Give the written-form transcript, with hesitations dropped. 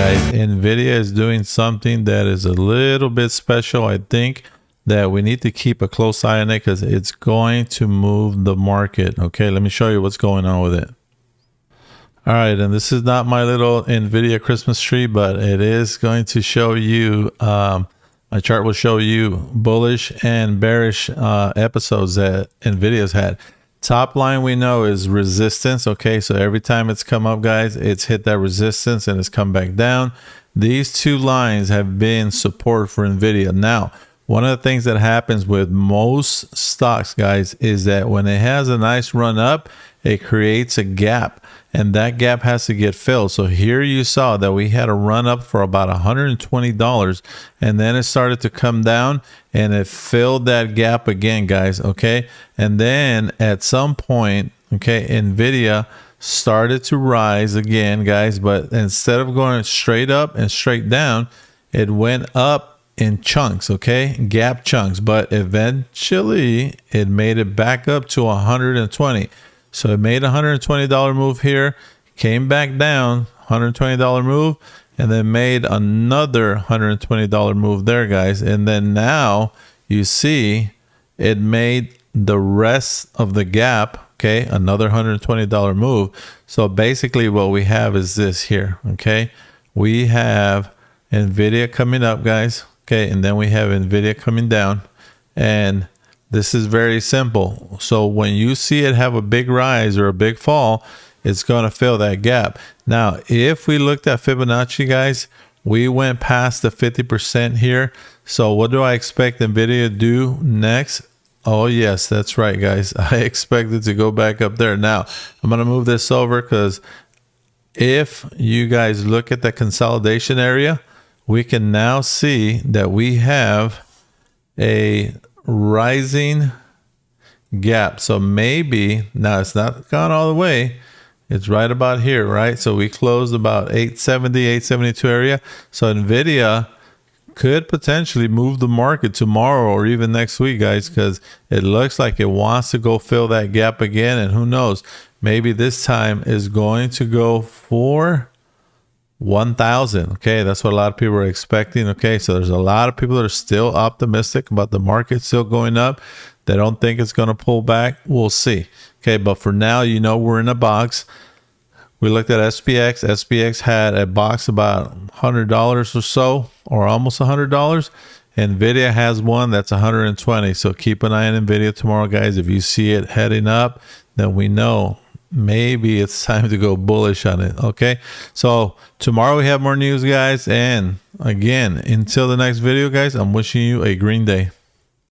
guys, NVIDIA is doing something that is a little bit special. I think that we need to keep a close eye on it because it's going to move the market. Okay, let me show you what's going on with it. All right, and this is not my little NVIDIA Christmas tree, but it is going to show you, my chart will show you bullish and bearish episodes that NVIDIA's had. Top line we know is resistance. Okay, so every time it's come up, guys, it's hit that resistance and it's come back down. These two lines have been support for NVIDIA. Now, one of the things that happens with most stocks, guys, is that when it has a nice run up, it creates a gap, and that gap has to get filled. So here you saw that we had a run up for about $120, and then it started to come down and it filled that gap again, guys. Okay, and then at some point, okay, NVIDIA started to rise again, guys, but instead of going straight up and straight down, it went up in chunks, okay, gap chunks, but eventually it made it back up to 120. So it made a $120 move here, came back down, $120 move, and then made another $120 move there, guys. And then now you see it made the rest of the gap, okay, another $120 move. So basically what we have is this here, okay. We have NVIDIA coming up, guys, okay, and then we have NVIDIA coming down, and this is very simple. So when you see it have a big rise or a big fall, it's going to fill that gap. Now, if we looked at Fibonacci, guys, we went past the 50% here. So what do I expect NVIDIA to do next? Oh, yes, that's right, guys. I expect it to go back up there. Now, I'm going to move this over because if you guys look at the consolidation area, we can now see that we have a rising gap. So maybe now it's not gone all the way, it's right about here, right? So we closed about 870, 872 area. So NVIDIA could potentially move the market tomorrow or even next week, guys, because it looks like it wants to go fill that gap again. And who knows, maybe this time is going to go for 1,000. Okay, that's what a lot of people are expecting. Okay, so there's a lot of people that are still optimistic about the market still going up. They don't think it's going to pull back. We'll see. Okay, but for now, you know, we're in a box. We looked at SPX. SPX had a box about $100 or so, or almost $100. NVIDIA has one that's 120. So keep an eye on NVIDIA tomorrow, guys. If you see it heading up, then we know maybe it's time to go bullish on it. Okay, so tomorrow we have more news, guys, and again, until the next video, guys, I'm wishing you a green day.